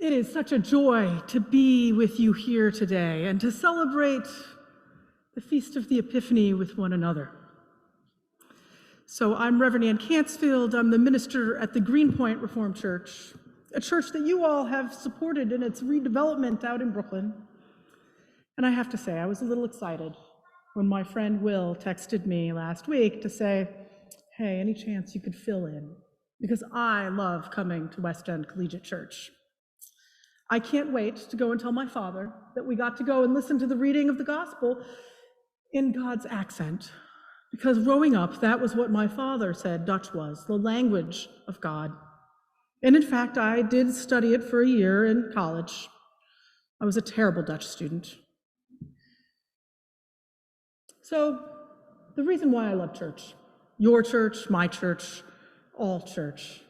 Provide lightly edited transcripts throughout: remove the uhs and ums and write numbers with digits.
It is such a joy to be with you here today and to celebrate the Feast of the Epiphany with one another. So I'm Reverend Ann Kansfeld. I'm the minister at the Greenpoint Reformed Church, a church that you all have supported in its redevelopment out in Brooklyn. And I have to say, I was a little excited when my friend Will texted me last week to say, hey, any chance you could fill in? Because I love coming to West End Collegiate Church. I can't wait to go and tell my father that we got to go and listen to the reading of the gospel in God's accent. Because growing up, that was what my father said Dutch was, the language of God. And in fact, I did study it for a year in college. I was a terrible Dutch student. So the reason why I love church, your church, my church, all church,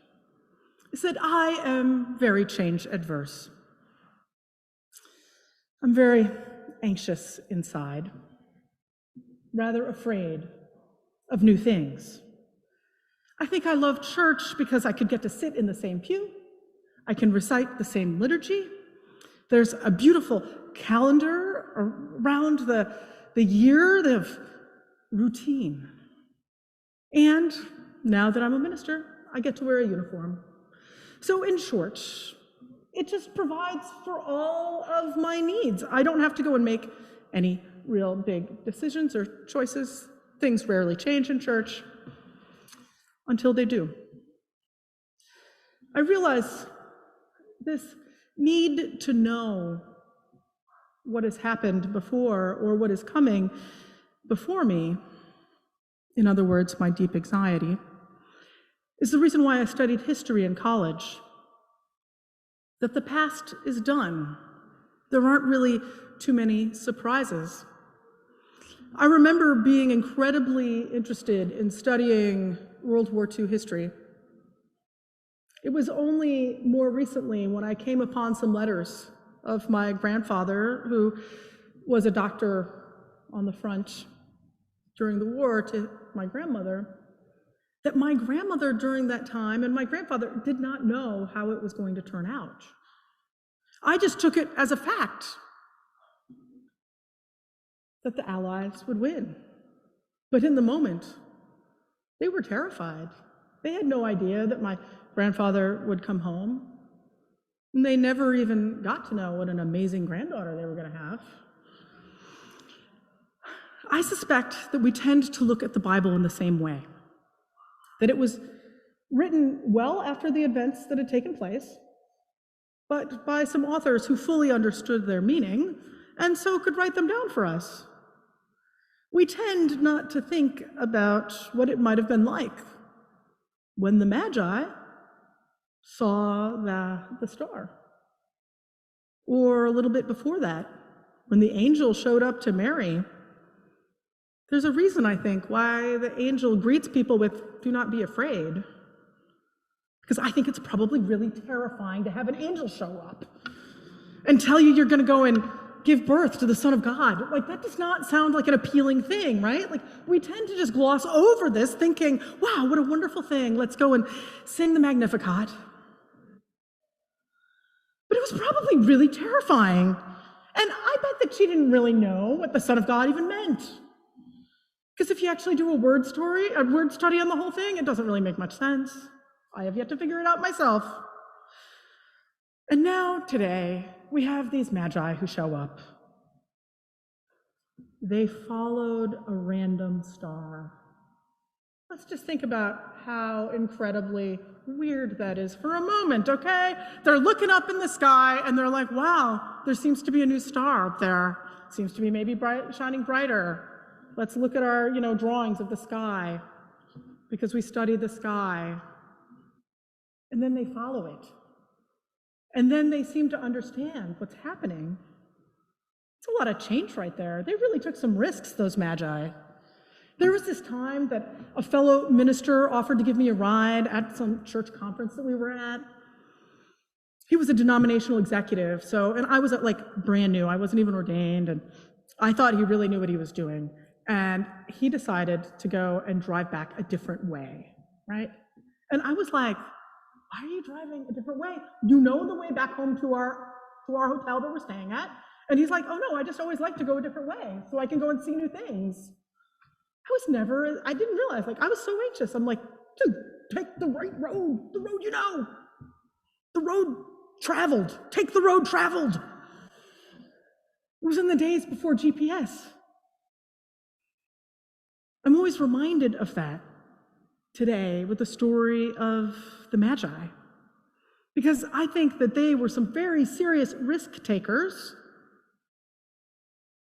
is that I am very change adverse. I'm very anxious inside, rather afraid of new things. I think I love church because I could get to sit in the same pew. I can recite the same liturgy. There's a beautiful calendar around the year of routine. And now that I'm a minister, I get to wear a uniform. So in short, it just provides for all of my needs. I don't have to go and make any real big decisions or choices. Things rarely change in church until they do. I realize this need to know what has happened before or what is coming before me, in other words, my deep anxiety, is the reason why I studied history in college. That the past is done. There aren't really too many surprises. I remember being incredibly interested in studying World War II history. It was only more recently when I came upon some letters of my grandfather, who was a doctor on the front during the war, to my grandmother, that my grandmother during that time and my grandfather did not know how it was going to turn out. I just took it as a fact that the Allies would win. But in the moment, they were terrified. They had no idea that my grandfather would come home. And they never even got to know what an amazing granddaughter they were going to have. I suspect that we tend to look at the Bible in the same way. That it was written well after the events that had taken place, but by some authors who fully understood their meaning and so could write them down for us. We tend not to think about what it might have been like when the Magi saw the star. Or a little bit before that, when the angel showed up to Mary. There's a reason, I think, why the angel greets people with, "Do not be afraid." Because I think it's probably really terrifying to have an angel show up and tell you you're going to go and give birth to the Son of God. Like, that does not sound like an appealing thing, right? Like, we tend to just gloss over this thinking, wow, what a wonderful thing. Let's go and sing the Magnificat. But it was probably really terrifying. And I bet that she didn't really know what the Son of God even meant. Because if you actually do a word study on the whole thing, it doesn't really make much sense. I have yet to figure it out myself. And now, today, we have these Magi who show up. They followed a random star. Let's just think about how incredibly weird that is for a moment, okay? They're looking up in the sky and they're like, wow, there seems to be a new star up there. Seems to be maybe shining brighter. Let's look at our, drawings of the sky, because we study the sky. And then they follow it. And then they seem to understand what's happening. It's a lot of change right there. They really took some risks, those Magi. There was this time that a fellow minister offered to give me a ride at some church conference that we were at. He was a denominational executive, and I was brand new. I wasn't even ordained, and I thought he really knew what he was doing. And he decided to go and drive back a different way, right? And I was like, why are you driving a different way? You know the way back home to our hotel that we're staying at. And he's like, oh no, I just always like to go a different way so I can go and see new things. I didn't realize, like, I was so anxious. I'm like, dude, take the right road, the road you know. The road traveled, take the road traveled. It was in the days before GPS. I'm always reminded of that today with the story of the Magi, because I think that they were some very serious risk takers,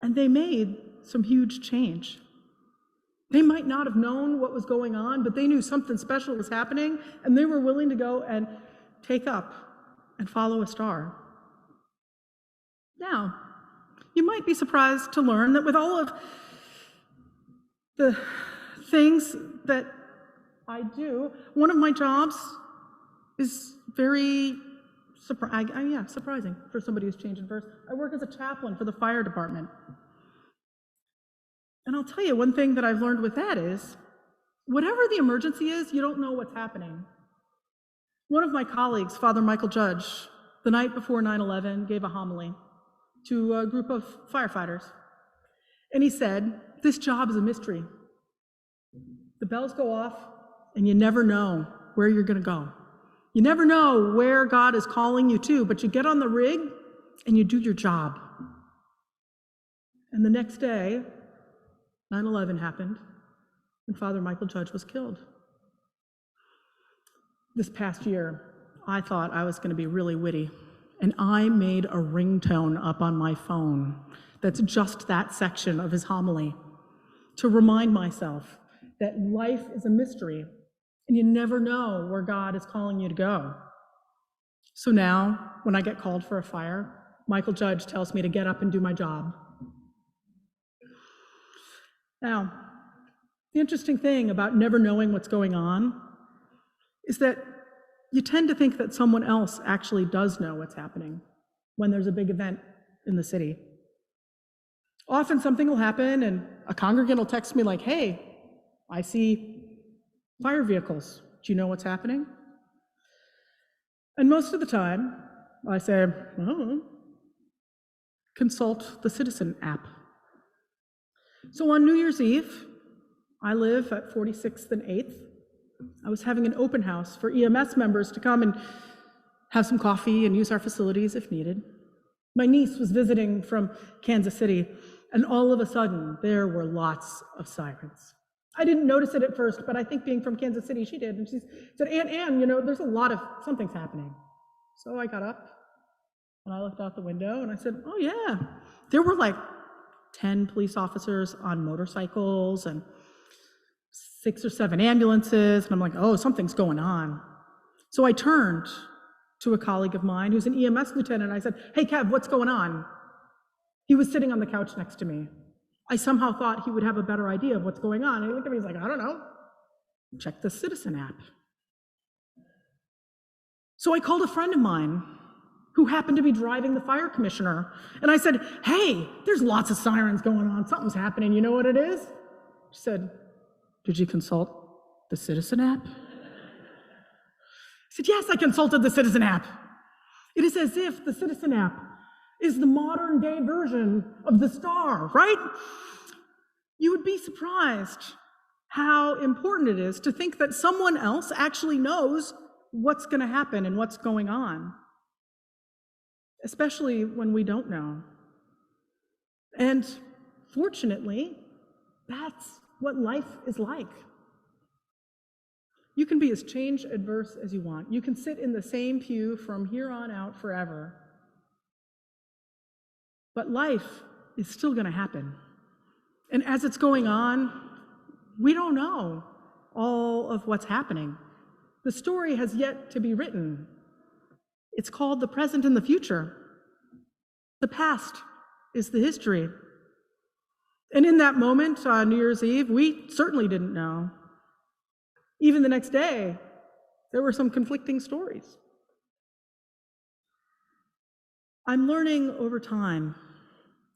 and they made some huge change. They might not have known what was going on, but they knew something special was happening, and they were willing to go and take up and follow a star. Now, you might be surprised to learn that with all of the things that I do, one of my jobs is very surprising for somebody who's changed in verse. I work as a chaplain for the fire department. And I'll tell you, one thing that I've learned with that is, whatever the emergency is, you don't know what's happening. One of my colleagues, Father Michael Judge, the night before 9/11, gave a homily to a group of firefighters. And he said, this job is a mystery. The bells go off, and you never know where you're going to go. You never know where God is calling you to, but you get on the rig, and you do your job. And the next day, 9/11 happened, and Father Michael Judge was killed. This past year, I thought I was going to be really witty, and I made a ringtone up on my phone that's just that section of his homily to remind myself that life is a mystery, and you never know where God is calling you to go. So now, when I get called for a fire, Michael Judge tells me to get up and do my job. Now, the interesting thing about never knowing what's going on is that you tend to think that someone else actually does know what's happening when there's a big event in the city. Often something will happen and a congregant will text me like, hey, I see fire vehicles. Do you know what's happening? And most of the time, I say, oh, consult the Citizen app. So on New Year's Eve, I live at 46th and 8th. I was having an open house for EMS members to come and have some coffee and use our facilities if needed. My niece was visiting from Kansas City, and all of a sudden, there were lots of sirens. I didn't notice it at first, but I think being from Kansas City, she did. And she said, Aunt Ann, there's a lot of, something's happening. So I got up, and I looked out the window, and I said, oh yeah. There were like 10 police officers on motorcycles, and 6 or 7 ambulances, and I'm like, oh, something's going on. So I turned to a colleague of mine who's an EMS lieutenant, and I said, hey, Kev, what's going on? He was sitting on the couch next to me. I somehow thought he would have a better idea of what's going on. And he looked at me, he's like, I don't know. Check the Citizen app. So I called a friend of mine who happened to be driving the fire commissioner, and I said, hey, there's lots of sirens going on. Something's happening. You know what it is? She said, did you consult the Citizen app? I said, yes, I consulted the Citizen app. It is as if the Citizen app is the modern day version of the star, right? You would be surprised how important it is to think that someone else actually knows what's going to happen and what's going on, especially when we don't know. And fortunately, that's what life is like. You can be as change adverse as you want. You can sit in the same pew from here on out forever. But life is still going to happen. And as it's going on, we don't know all of what's happening. The story has yet to be written. It's called the present and the future. The past is the history. And in that moment on New Year's Eve, we certainly didn't know. Even the next day, there were some conflicting stories. I'm learning over time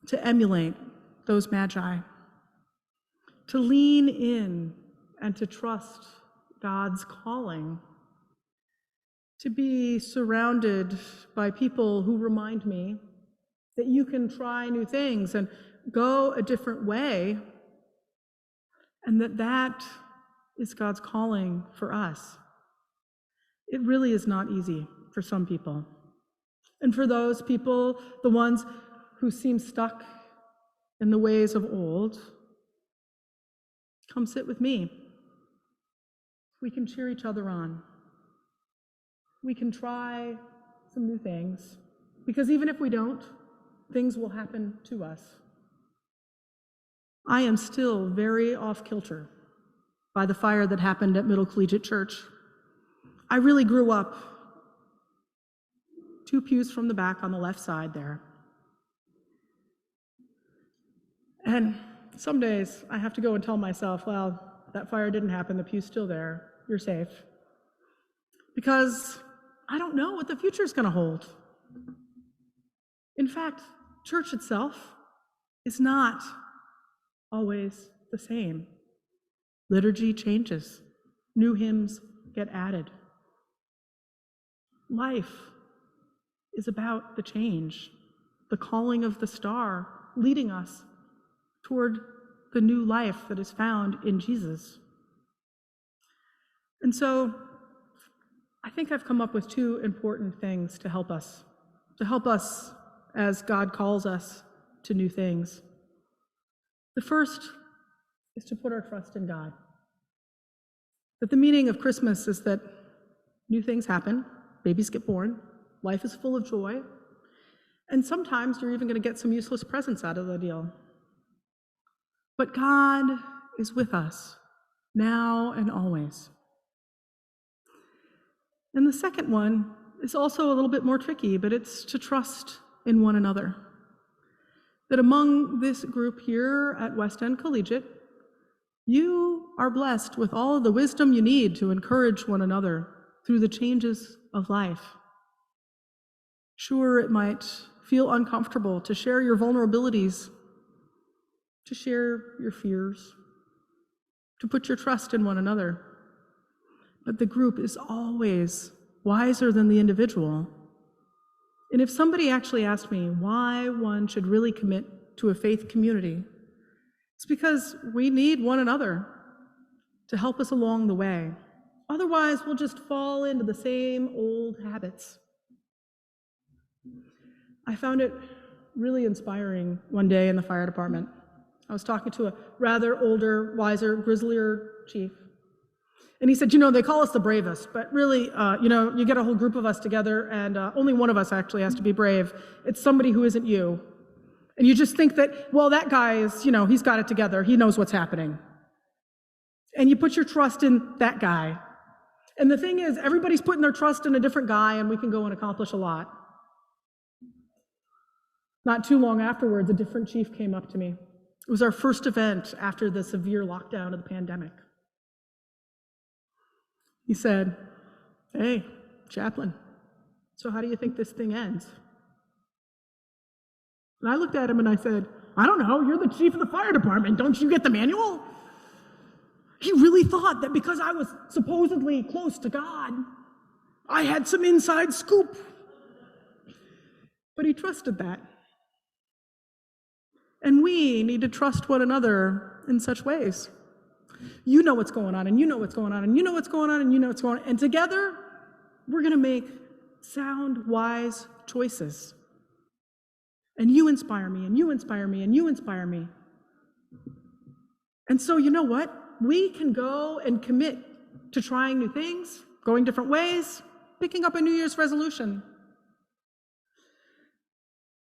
to emulate those magi, to lean in and to trust God's calling, to be surrounded by people who remind me that you can try new things and go a different way, and that is God's calling for us. It really is not easy for some people. And for those people, the ones who seem stuck in the ways of old, come sit with me. We can cheer each other on. We can try some new things, because even if we don't, things will happen to us. I am still very off kilter by the fire that happened at Middle Collegiate Church. I really grew up 2 pews from the back on the left side there. And some days I have to go and tell myself, well, that fire didn't happen, the pew's still there, you're safe. Because I don't know what the future's going to hold. In fact, church itself is not always the same. Liturgy changes. New hymns get added. Life is about the change, the calling of the star, leading us toward the new life that is found in Jesus. And so I think I've come up with 2 important things to help us as God calls us to new things. The first is to put our trust in God. That the meaning of Christmas is that new things happen, babies get born, life is full of joy, and sometimes you're even going to get some useless presents out of the deal. But God is with us now and always. And the second one is also a little bit more tricky, but it's to trust in one another. That among this group here at West End Collegiate, you are blessed with all of the wisdom you need to encourage one another through the changes of life. Sure, it might feel uncomfortable to share your vulnerabilities, to share your fears, to put your trust in one another. But the group is always wiser than the individual. And if somebody actually asked me why one should really commit to a faith community, it's because we need one another to help us along the way. Otherwise, we'll just fall into the same old habits. I found it really inspiring one day in the fire department. I was talking to a rather older, wiser, grislier chief. And he said, they call us the bravest, but really, you get a whole group of us together and only one of us actually has to be brave. It's somebody who isn't you. And you just think that, well, that guy is, he's got it together. He knows what's happening. And you put your trust in that guy. And the thing is, everybody's putting their trust in a different guy and we can go and accomplish a lot. Not too long afterwards, a different chief came up to me. It was our first event after the severe lockdown of the pandemic. He said, "Hey, chaplain, so how do you think this thing ends?" And I looked at him and I said, "I don't know, you're the chief of the fire department. Don't you get the manual?" He really thought that because I was supposedly close to God, I had some inside scoop. But he trusted that. And we need to trust one another in such ways. You know what's going on, and you know what's going on, and you know what's going on, and you know what's going on. And together, we're going to make sound, wise choices. And you inspire me, and you inspire me, and you inspire me. And so, you know what? We can go and commit to trying new things, going different ways, picking up a New Year's resolution.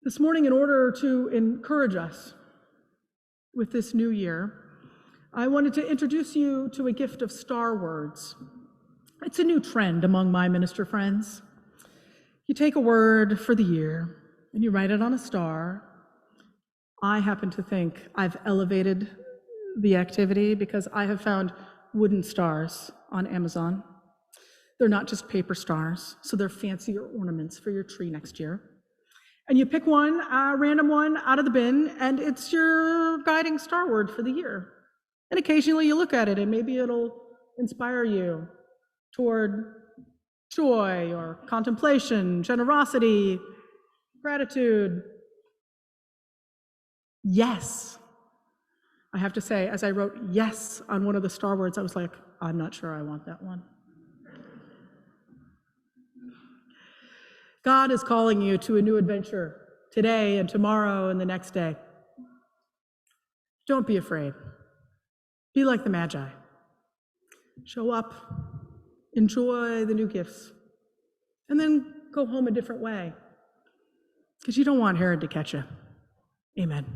This morning, in order to encourage us with this new year, I wanted to introduce you to a gift of star words. It's a new trend among my minister friends. You take a word for the year and you write it on a star. I happen to think I've elevated the activity because I have found wooden stars on Amazon. They're not just paper stars, so they're fancier ornaments for your tree next year. And you pick one, a random one out of the bin, and it's your guiding star word for the year. And occasionally you look at it and maybe it'll inspire you toward joy or contemplation, generosity, gratitude. Yes. I have to say, as I wrote yes on one of the star words, I was like, I'm not sure I want that one. God is calling you to a new adventure today and tomorrow and the next day. Don't be afraid. Be like the Magi. Show up, enjoy the new gifts, and then go home a different way, because you don't want Herod to catch you. Amen.